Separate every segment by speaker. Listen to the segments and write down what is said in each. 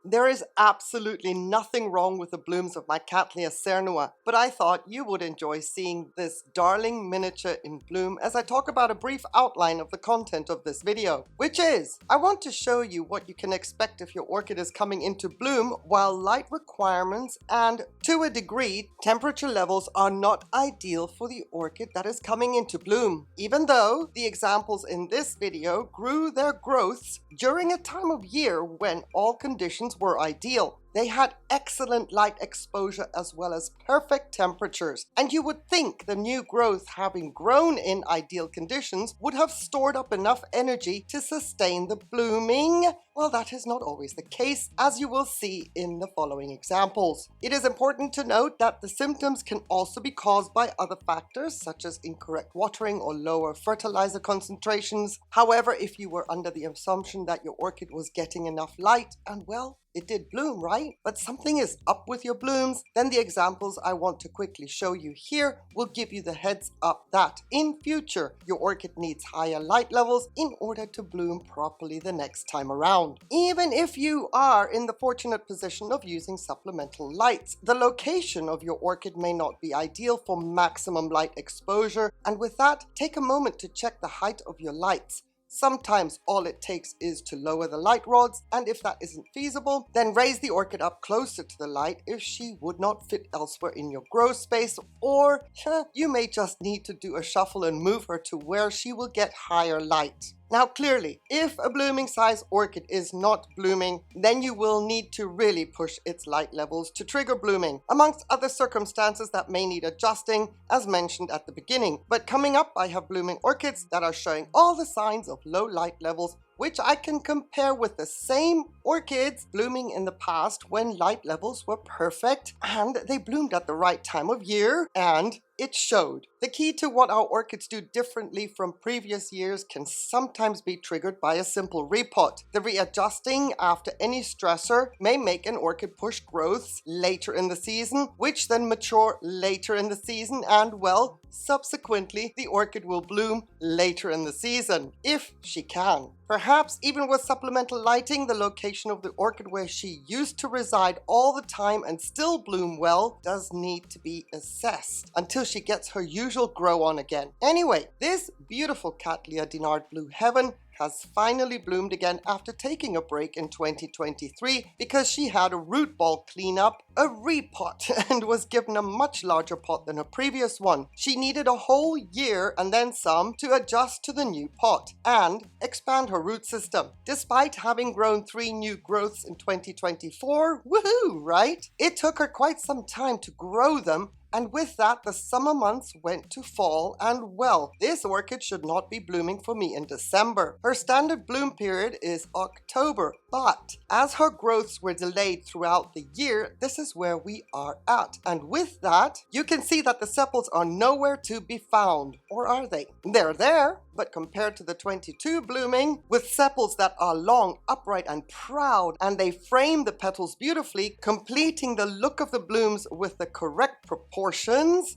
Speaker 1: There is absolutely nothing wrong with the blooms of my Cattleya cernua, but I thought you would enjoy seeing this darling miniature in bloom as I talk about a brief outline of the content of this video, which is, I want to show you what you can expect if your orchid is coming into bloom while light requirements and, to a degree, temperature levels are not ideal for the orchid that is coming into bloom, even though the examples in this video grew their growths during a time of year when all conditions were ideal. They had excellent light exposure as well as perfect temperatures, and you would think the new growth, having grown in ideal conditions, would have stored up enough energy to sustain the blooming. Well, that is not always the case, as you will see in the following examples. It is important to note that the symptoms can also be caused by other factors, such as incorrect watering or lower fertilizer concentrations. However, if you were under the assumption that your orchid was getting enough light, and well, it did bloom, right? But something is up with your blooms, then the examples I want to quickly show you here will give you the heads up that in future your orchid needs higher light levels in order to bloom properly the next time around. Even if you are in the fortunate position of using supplemental lights, the location of your orchid may not be ideal for maximum light exposure, and with that, take a moment to check the height of your lights. Sometimes all it takes is to lower the light rods, and if that isn't feasible, then raise the orchid up closer to the light if she would not fit elsewhere in your grow space, or you may just need to do a shuffle and move her to where she will get higher light. Now clearly, if a blooming size orchid is not blooming, then you will need to really push its light levels to trigger blooming, amongst other circumstances that may need adjusting, as mentioned at the beginning. But coming up, I have blooming orchids that are showing all the signs of low light levels, which I can compare with the same orchids blooming in the past when light levels were perfect and they bloomed at the right time of year, and it showed. The key to what our orchids do differently from previous years can sometimes be triggered by a simple repot. The readjusting after any stressor may make an orchid push growths later in the season, which then mature later in the season, and well, subsequently the orchid will bloom later in the season, if she can. Perhaps even with supplemental lighting, the location of the orchid where she used to reside all the time and still bloom well does need to be assessed until she gets her usual grow on again. Anyway, this beautiful Cattleya Dinard Blue Heaven has finally bloomed again after taking a break in 2023 because she had a root ball cleanup, a repot, and was given a much larger pot than her previous one. She needed a whole year and then some to adjust to the new pot and expand her root system. Despite having grown 3 new growths in 2024, woohoo, right? It took her quite some time to grow them, and with that, the summer months went to fall, and well, this orchid should not be blooming for me in December. Her standard bloom period is October, but as her growths were delayed throughout the year, this is where we are at. And with that, you can see that the sepals are nowhere to be found, or are they? They're there, but compared to the 22 blooming, with sepals that are long, upright, and proud, and they frame the petals beautifully, completing the look of the blooms with the correct proportions,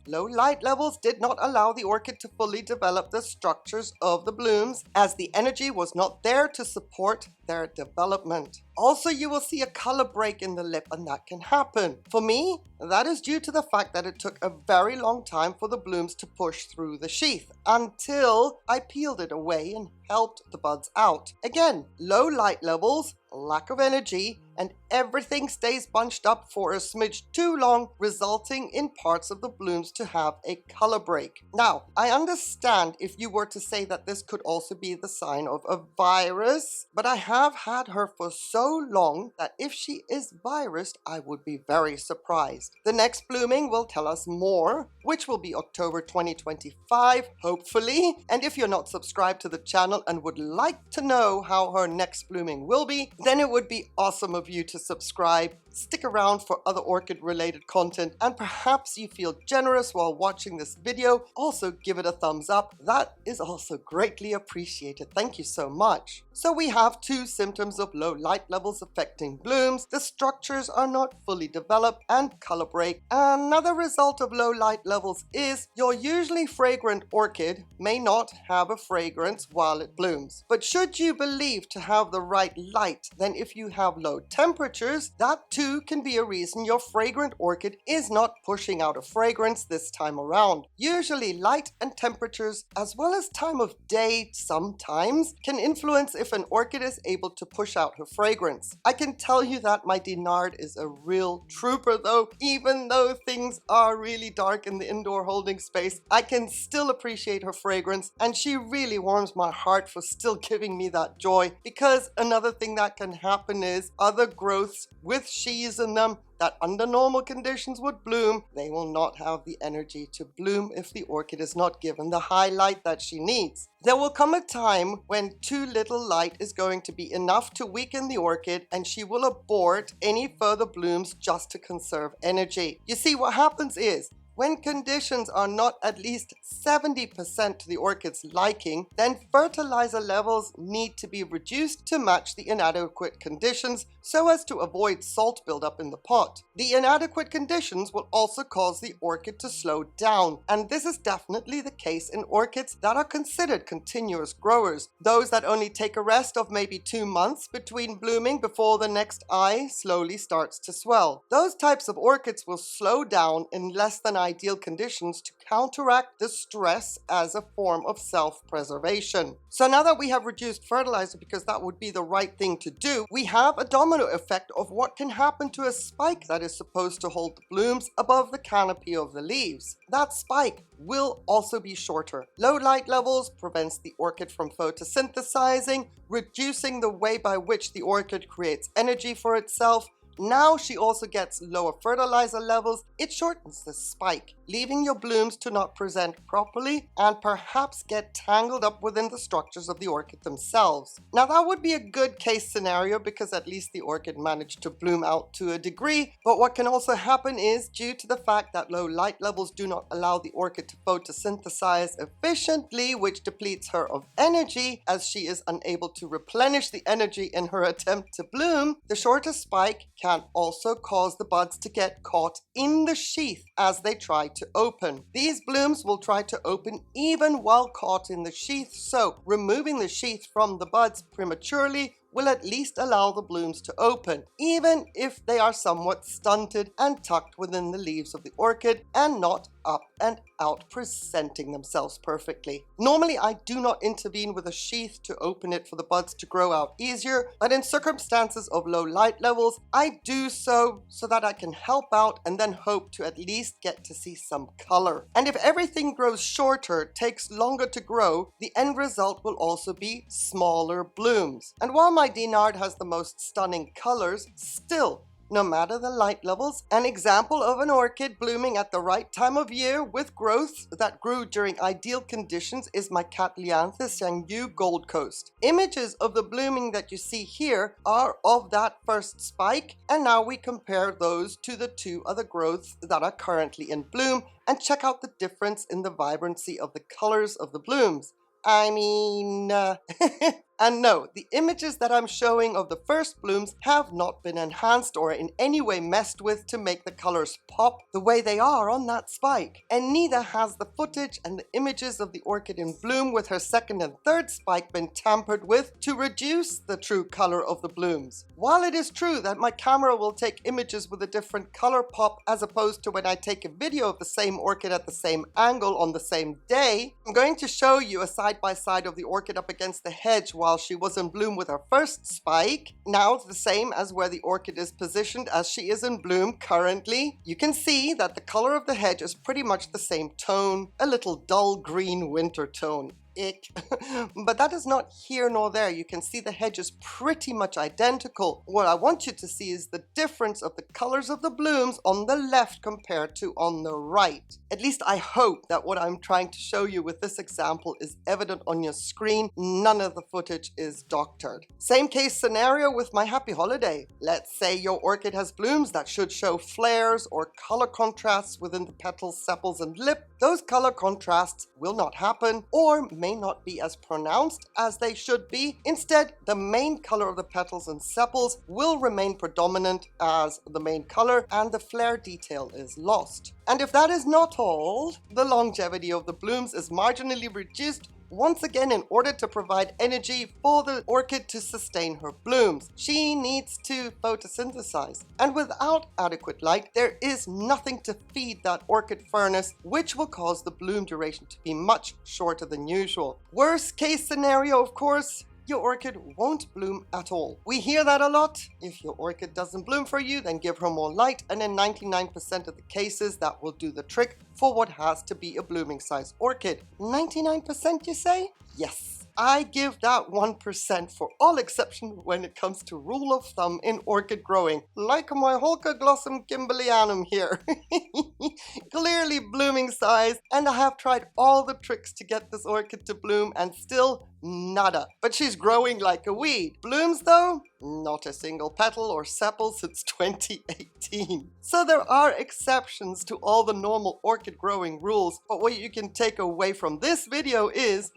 Speaker 1: low light levels did not allow the orchid to fully develop the structures of the blooms, as the energy was not there to support their development. Also, you will see a color break in the lip, and that can happen. For me, that is due to the fact that it took a very long time for the blooms to push through the sheath until I peeled it away and helped the buds out. Again, low light levels, lack of energy, and everything stays bunched up for a smidge too long, resulting in parts of the blooms to have a color break. Now, I understand if you were to say that this could also be the sign of a virus, but I have had her for so long that if she is virused, I would be very surprised. The next blooming will tell us more, which will be October 2025, hopefully. And if you're not subscribed to the channel and would like to know how her next blooming will be, then it would be awesome of you to subscribe. stick around for other orchid related content, and perhaps you feel generous while watching this video, also give it a thumbs up. That is also greatly appreciated. Thank you so much. So we have two symptoms of low light levels affecting blooms. The structures are not fully developed and color break. Another result of low light levels is your usually fragrant orchid may not have a fragrance while it blooms. But should you believe to have the right light, then if you have low temperatures, that too can be a reason your fragrant orchid is not pushing out a fragrance this time around. Usually light and temperatures, as well as time of day sometimes, can influence if an orchid is able to push out her fragrance. I can tell you that my Dinard is a real trooper though. Even though things are really dark in the indoor holding space, I can still appreciate her fragrance, and she really warms my heart for still giving me that joy. Because another thing that can happen is other growths with sheaths in them that under normal conditions would bloom, they will not have the energy to bloom if the orchid is not given the high light that she needs. There will come a time when too little light is going to be enough to weaken the orchid, and she will abort any further blooms just to conserve energy. You see, what happens is, when conditions are not at least 70% to the orchid's liking, then fertilizer levels need to be reduced to match the inadequate conditions so as to avoid salt buildup in the pot. The inadequate conditions will also cause the orchid to slow down, and this is definitely the case in orchids that are considered continuous growers. Those that only take a rest of maybe 2 months between blooming before the next eye slowly starts to swell. Those types of orchids will slow down in less than ideal conditions to counteract the stress as a form of self-preservation. So now that we have reduced fertilizer because that would be the right thing to do, we have a domino effect of what can happen to a spike that is supposed to hold the blooms above the canopy of the leaves. That spike will also be shorter. Low light levels prevents the orchid from photosynthesizing, reducing the way by which the orchid creates energy for itself. Now she also gets lower fertilizer levels. It shortens the spike, leaving your blooms to not present properly and perhaps get tangled up within the structures of the orchid themselves. Now that would be a good case scenario because at least the orchid managed to bloom out to a degree, but what can also happen is, due to the fact that low light levels do not allow the orchid to photosynthesize efficiently, which depletes her of energy as she is unable to replenish the energy in her attempt to bloom, the shorter spike can also cause the buds to get caught in the sheath as they try to open. These blooms will try to open even while caught in the sheath, so removing the sheath from the buds prematurely will at least allow the blooms to open, even if they are somewhat stunted and tucked within the leaves of the orchid and not up and out presenting themselves perfectly. Normally, I do not intervene with a sheath to open it for the buds to grow out easier, but in circumstances of low light levels, I do so that I can help out and then hope to at least get to see some color. And if everything grows shorter, takes longer to grow, the end result will also be smaller blooms. And while my Dinard has the most stunning colors, still, no matter the light levels, an example of an orchid blooming at the right time of year with growth that grew during ideal conditions is my Cattlyanthus Xiangyu Gold Coast. Images of the blooming that you see here are of that first spike, and now we compare those to the two other growths that are currently in bloom and check out the difference in the vibrancy of the colors of the blooms. And no, the images that I'm showing of the first blooms have not been enhanced or in any way messed with to make the colors pop the way they are on that spike. And neither has the footage and the images of the orchid in bloom with her second and third spike been tampered with to reduce the true color of the blooms. While it is true that my camera will take images with a different color pop as opposed to when I take a video of the same orchid at the same angle on the same day, I'm going to show you a side-by-side of the orchid up against the hedge while she was in bloom with her first spike. Now the same as where the orchid is positioned as she is in bloom currently. You can see that the color of the hedge is pretty much the same tone, a little dull green winter tone. ick. But that is not here nor there. You can see the hedge is pretty much identical. What I want you to see is the difference of the colors of the blooms on the left compared to on the right. At least I hope that what I'm trying to show you with this example is evident on your screen. None of the footage is doctored. Same case scenario with my happy holiday. Let's say your orchid has blooms that should show flares or color contrasts within the petals, sepals, and lip. Those color contrasts will not happen or may not be as pronounced as they should be. Instead, the main color of the petals and sepals will remain predominant as the main color and the flare detail is lost. And if that is not all, the longevity of the blooms is marginally reduced once again in order to provide energy for the orchid to sustain her blooms. She needs to photosynthesize, and without adequate light there is nothing to feed that orchid furnace, which will cause the bloom duration to be much shorter than usual. Worst case scenario, of course, your orchid won't bloom at all. We hear that a lot. If your orchid doesn't bloom for you, then give her more light, and in 99% of the cases that will do the trick for what has to be a blooming size orchid. 99% you say? Yes. I give that 1% for all exception when it comes to rule of thumb in orchid growing, like my Holcoglossum kimberlianum here. Clearly blooming size, and I have tried all the tricks to get this orchid to bloom and still nada. But she's growing like a weed. Blooms though? Not a single petal or sepal since 2018. So there are exceptions to all the normal orchid growing rules, but what you can take away from this video is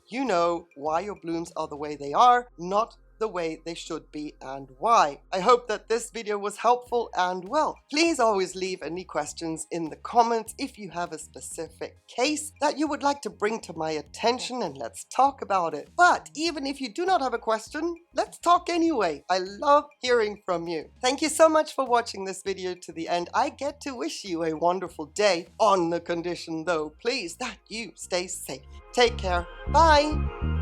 Speaker 1: you know why your blooms are the way they are, not the way they should be and why. I hope that this video was helpful, and well, please always leave any questions in the comments if you have a specific case that you would like to bring to my attention, and let's talk about it. But even if you do not have a question, let's talk anyway. I love hearing from you. Thank you so much for watching this video to the end. I get to wish you a wonderful day, on the condition though, please, that you stay safe. Take care. Bye.